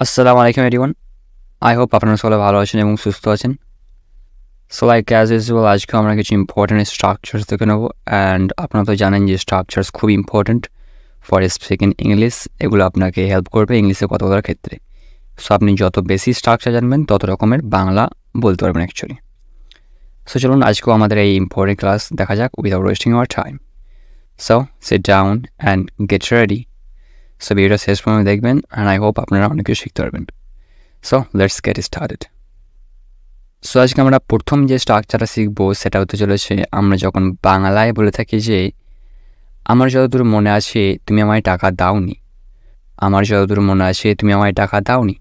আসসালামু আলাইকুম everyone. I hope আপনারা সবাই ভালো আছেন এবং সুস্থ আছেন। সো লাইক অ্যাজ ইউজুয়াল আজকে আমরা কিছু ইম্পর্টেন্ট স্ট্রাকচার্স দেখে নেব। অ্যান্ড আপনারা তো জানেন যে স্ট্রাকচার্স খুব ইম্পর্টেন্ট ফর স্পিকিং ইংলিশ। এগুলো আপনাকে হেল্প করবে ইংলিশে কথা বলার ক্ষেত্রে। সো আপনি যত বেশি স্ট্রাকচার জানবেন তত রকমের বাংলা বলতে পারবেন অ্যাকচুয়ালি। সো চলুন আজকেও আমাদের এই ইম্পর্টেন্ট ক্লাস দেখা যাক without wasting our time. So sit down and get ready. So ভিডিওটা শেষ পর্যন্ত দেখবেন অ্যান্ড আই হোপ আপনারা অনেক কিছু শিখতে পারবেন। So let's get started. So আজকে আমরা প্রথম যে স্ট্রাকচারটা শিখবো সেটা হতে চলেছে আমরা যখন বাংলায় বলে থাকি যে আমার যতদূর মনে আছে তুমি আমায় টাকা দাওনি, আমার যতদূর মনে আছে তুমি আমায় টাকা দাওনি,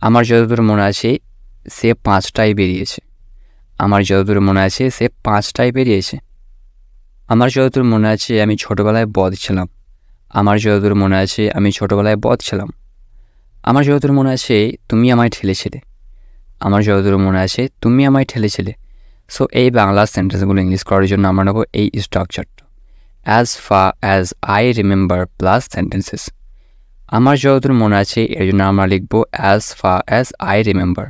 আমার যতদূর মনে আছে সে 5টায় বেরিয়েছে, আমার যতদূর মনে আছে সে 5টায় বেরিয়েছে, আমার যতদূর মনে আছে আমি ছোটোবেলায় বদ ছিলাম, আমার যতদূর মনে আছে আমি ছোটোবেলায় বদ ছিলাম, আমার যতদূর মনে আছে তুমি আমায় ঠেলেছিলে, আমার যতদূর মনে আছে তুমি আমায় ঠেলেছিলে। সো এই বাংলা সেন্টেন্সগুলো ইংলিশ করার জন্য আমরা নেব এই স্ট্রাকচারটা as far as I remember plus sentences. আমার যতদূর মনে আছে এর জন্য আমরা লিখব as far as I remember.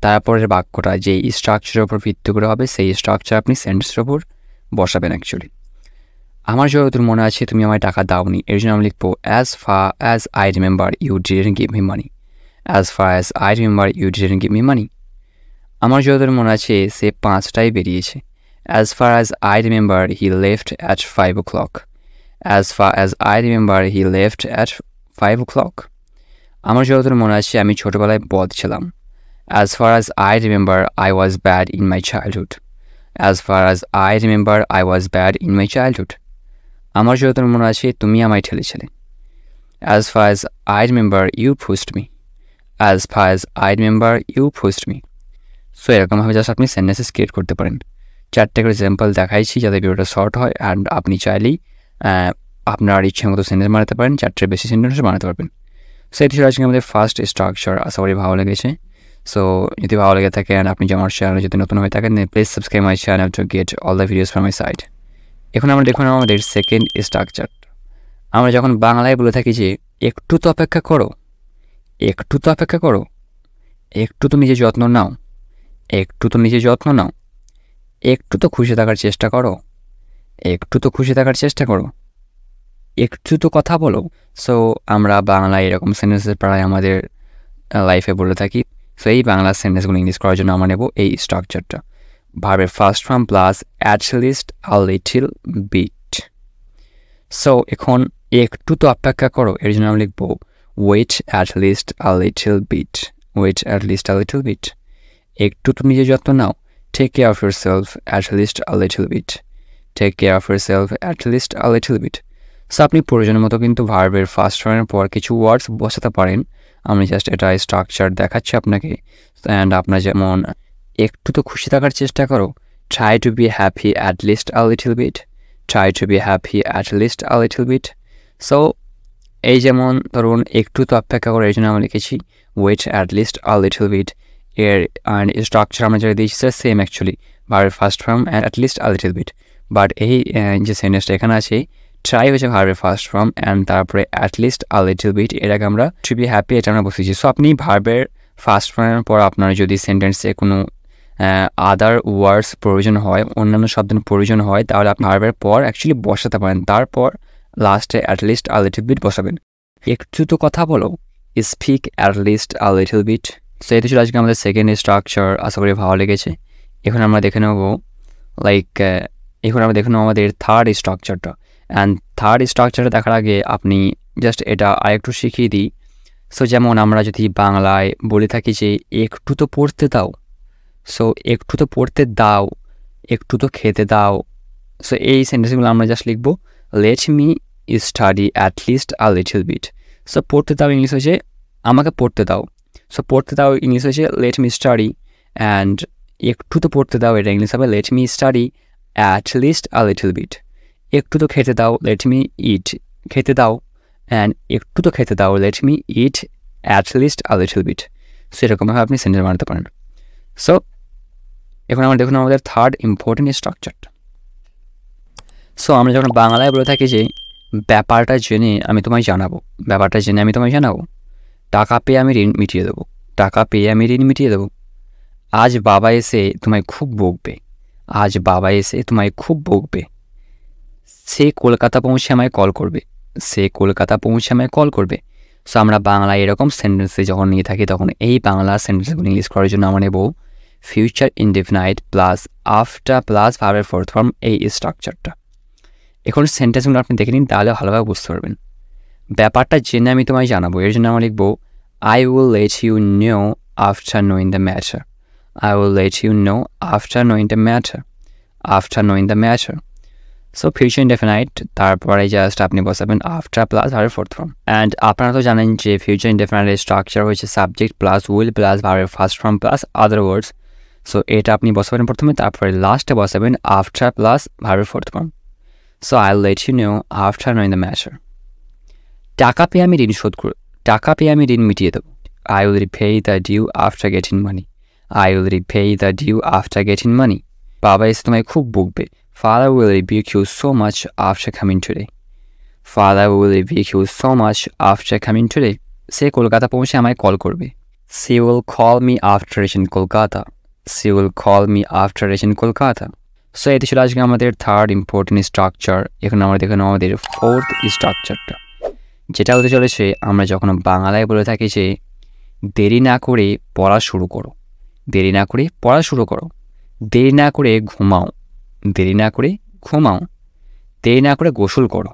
তারপরের বাক্যটা যেই স্ট্রাকচারের ওপর ভিত্তি করে হবে সেই স্ট্রাকচার আপনি সেন্টেন্সের ওপর বসাবেন অ্যাকচুয়ালি। আমার যতদূর মনে আছে তুমি আমায় টাকা দাওনি এর জন্য আমরা লিখব as far as I remember you didn't give me money, as far as I remember you didn't give me money. আমার যতদূর মনে আছে সে 5টায় বেরিয়েছে, as far as I remember he left at 5 o'clock, as far as I remember he left at 5 o'clock। আমার যতদূর মনে আছে আমি ছোটোবেলায় বদ ছিলাম, as far as I remember I was bad in my childhood, as far as I remember I was bad in my childhood. আমার যতদূর মনে আছে তুমি আমায় ঠেলেছিলে, as far as I remember you pushed me, as far as I remember you pushed me. So এরকমভাবে just আপনি sentences create করতে পারেন। 4টে করে এক্সাম্পল দেখাইছি যাতে ভিডিওটা শর্ট হয় অ্যান্ড আপনি চাইলেই আপনার ইচ্ছে মতো সেন্টেন্স বানাতে পারেন, 4টের বেশি সেন্টেন্স বানাতে পারবেন। সো এটি ছিল আজকে আমাদের ফার্স্ট স্ট্রাকচার। আশা করি ভালো লেগেছে। সো যদি ভালো লেগে থাকে অ্যান্ড আপনি যে আমার চ্যানেলে যদি নতুন হয়ে থাকেন please subscribe my channel to get all the videos from my side. এখন আমরা দেখুন আমাদের সেকেন্ড স্ট্রাকচার। আমরা যখন বাংলায় বলে থাকি যে একটু তো অপেক্ষা করো, একটু তো অপেক্ষা করো, একটু তো নিজের যত্ন নাও, একটু তো নিজের যত্ন নাও, একটু তো খুশি থাকার চেষ্টা করো, একটু তো খুশি থাকার চেষ্টা করো, একটু তো কথা বলো। সো আমরা বাংলায় এরকম সেন্টেন্সেস প্রায় আমাদের লাইফে বলে থাকি। সো এই বাংলা সেন্টেন্সগুলো ইংলিশ করার জন্য আমরা নেব এই স্ট্রাকচারটা ভার্বের first form plus at least a little bit. So এখন একটু তো অপেক্ষা করো এর জন্য আমরা লিখব wait at least a little bit, wait at least a little bit. একটু তো নিজের যত্ন নাও, take care of yourself at least a little bit, take care of yourself at least a little bit. So আপনি প্রয়োজন মতো কিন্তু ভার্বের ফার্স্ট ফর্মের পর কিছু ওয়ার্ডস বসাতে পারেন। আমি জাস্ট এটা স্ট্রাকচার দেখাচ্ছি আপনাকে। অ্যান্ড আপনার যেমন একটু তো খুশি থাকার চেষ্টা করো, try to be happy at least a little bit, try to be happy at least a little bit. So এই যেমন ধরুন একটু তো অপেক্ষা করো এই জন্য আমরা লিখেছি wait at least a little bit. এর অ্যান্ড স্ট্রাকচার আমরা যেটা দিয়েছি সেম অ্যাকচুয়ালি, ভার্বের first form and at least a little bit. But এই যে সেন্টেন্সটা এখানে আছে ট্রাই হচ্ছে ভার্বের ফার্স্ট ফর্ম অ্যান্ড তারপরে at least a little bit, এর আগে আমরা টু বি হ্যাপি এটা আমরা বসেছি। সো আপনি ভার্বের ফার্স্ট ফর্মের পর আপনার যদি সেন্টেন্সে কোনো আদার ওয়ার্ডস প্রয়োজন হয়, অন্যান্য শব্দের প্রয়োজন হয়, তাহলে আপনি ভার্বের পর অ্যাকচুয়ালি বসাতে পারেন, তারপর লাস্টে at least a little bit বসাবেন। একটু তো কথা বলো, speak at least a little bit. So এটি ছিল আজকে আমাদের সেকেন্ড স্ট্রাকচার। আশা করি ভালো লেগেছে। এখন আমরা দেখে নেব এখন আমরা দেখে নেব আমাদের থার্ড স্ট্রাকচারটা। অ্যান্ড থার্ড স্ট্রাকচারটা দেখার আগে আপনি জাস্ট এটা আরেকটু শিখিয়ে দিই। সো যেমন আমরা যদি বাংলায় বলে থাকি যে একটু তো পড়তে দাও, সো একটু তো পড়তে দাও, একটু তো খেতে দাও। সো এই সেন্টেন্সগুলো আমরা জাস্ট লিখবো let me study at least a little bit. So পড়তে দাও ইংলিশ হচ্ছে আমাকে পড়তে দাও। সো পড়তে দাও ইংলিশ হচ্ছে লেট মি স্টাডি, অ্যান্ড একটু তো পড়তে দাও এটা ইংলিশ হবে let me study at least a little bit. একটু তো খেতে দাও লেট মি ইট, খেতে দাও, অ্যান্ড একটু তো খেতে দাও let me eat at least a little bit. So এরকমভাবে আপনি সেন্টেন্স বানাতে পারেন। সো এখন আমরা দেখুন আমাদের থার্ড ইম্পর্টেন্ট স্ট্রাকচারটা। সো আমরা যখন বাংলায় বলে থাকি যে ব্যাপারটা জেনে আমি তোমায় জানাবো, ব্যাপারটা জেনে আমি তোমায় জানাবো, টাকা পেয়ে আমি ঋণ মিটিয়ে দেবো, টাকা পেয়ে আমি ঋণ মিটিয়ে দেবো। আজ বাবা এসে তোমায় খুব বকবে, আজ বাবা এসে তোমায় খুব বকবে। সে কলকাতা পৌঁছে আমায় কল করবে, সে কলকাতা পৌঁছে আমায় কল করবে। সো আমরা বাংলায় এরকম সেন্টেন্সে যখন নিয়ে থাকি তখন এই বাংলা সেন্টেন্সগুলো ইংলিশ করার জন্য আমরা নেব future indefinite plus after plus ভার্বের ফোর্থ ফর্ম, এই স্ট্রাকচারটা। এখন সেন্টেন্সগুলো আপনি দেখে নিন, তাহলে ভালোভাবে বুঝতে পারবেন। ব্যাপারটা জেনে আমি তোমায় জানাবো, এর জন্য আমরা লিখব I will let you know after knowing the matter, I will let you know after knowing the matter, after knowing the matter. So future indefinite তারপরে জাস্ট আপনি বসাবেন আফটার প্লাস ভার্বের ফোর্থ ফর্ম। অ্যান্ড আপনারা তো জানেন যে future ইনডেফিনাইটের structure হচ্ছে সাবজেক্ট প্লাস উইল প্লাস ভার্বের first form plus other words. So এটা আপনি বসাবেন প্রথমে, তারপরে লাস্টে বসাবেন আফটার প্লাস ভার্বের fourth form. So I will let you know after knowing the matter. টাকা পেয়ে আমি ঋণ শোধ করব, টাকা পেয়ে আমি ঋণ মিটিয়ে দেবো। I will repay the due after getting money, I will repay the due after getting money. বাবা এসে তোমায় খুব বকবে। Father will rebuke you so much after coming today, Father will rebuke you so much after coming today. সে কলকাতা পৌঁছে আমায় call করবে। She will call me after reaching Kolkata, She will call me after reaching Kolkata. So এতে ছিল আজকে আমাদের third important structure. এখন আমরা দেখে নেব আমাদের ফোর্থ স্ট্রাকচারটা, যেটা হতে চলেছে আমরা যখন বাংলায় বলে থাকি যে দেরি না করে পড়া শুরু করো, দেরি না করে পড়া শুরু করো, দেরি না করে ঘুমাও, দেরি না করে ঘুমাও, দেরি না করে গোসল করো,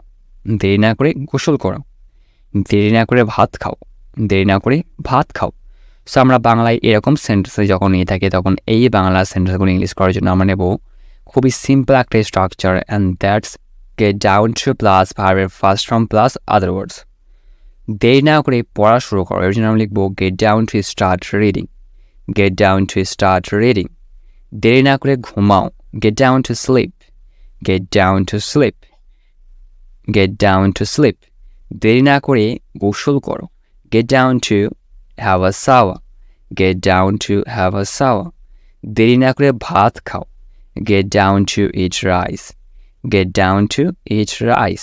দেরি না করে গোসল করো, দেরি না করে ভাত খাও, দেরি না করে ভাত খাও। সো আমরা বাংলায় এরকম সেন্টেন্সে যখন নিয়ে থাকি তখন এই বাংলা সেন্টেন্সগুলো ইংলিশ করার জন্য আমরা নেব খুবই সিম্পল একটা structure, and that's get down to plus ভার্বের ফার্স্ট ফর্ম প্লাস আদার ওয়ার্ডস। দেরি না করে পড়া শুরু করো, এর জন্য আমরা লিখব get down to start reading, get down to start reading. দেরি না করে ঘুমাও, get down to sleep, get down to sleep, get down to sleep. দেরি না করে গোসল করো, get down to have a shower, get down to have a shower. দেরি না করে ভাত খাও, get down to eat rice, get down to eat rice.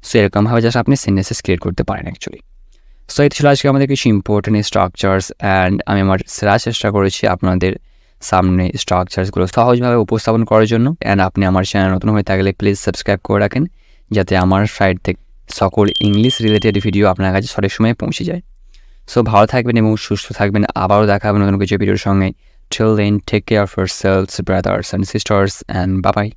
So এরকমভাবে জাস্ট আপনি সেন্টেন্সেস ক্রিয়েট করতে পারেন অ্যাকচুয়ালি। সো এটা ছিল আজকে আমাদের কিছু ইম্পর্টেন্ট স্ট্রাকচার্স, অ্যান্ড আমি আমার সেরা চেষ্টা করেছি আপনাদের সামনে স্ট্রাকচার্সগুলো সহজভাবে উপস্থাপন করার জন্য। অ্যান্ড আপনি আমার চ্যানেল নতুন হয়ে থাকলে প্লিজ সাবস্ক্রাইব করে রাখেন, যাতে আমার সাইড থেকে সকল ইংলিশ রিলেটেড ভিডিও আপনার কাছে সঠিক সময়ে পৌঁছে যায়। সো ভালো থাকবেন এবং সুস্থ থাকবেন, আবারও দেখা হবে নতুন কিছু ভিডিওর সঙ্গে। Till then, take care of yourselves, brothers and sisters, and bye-bye.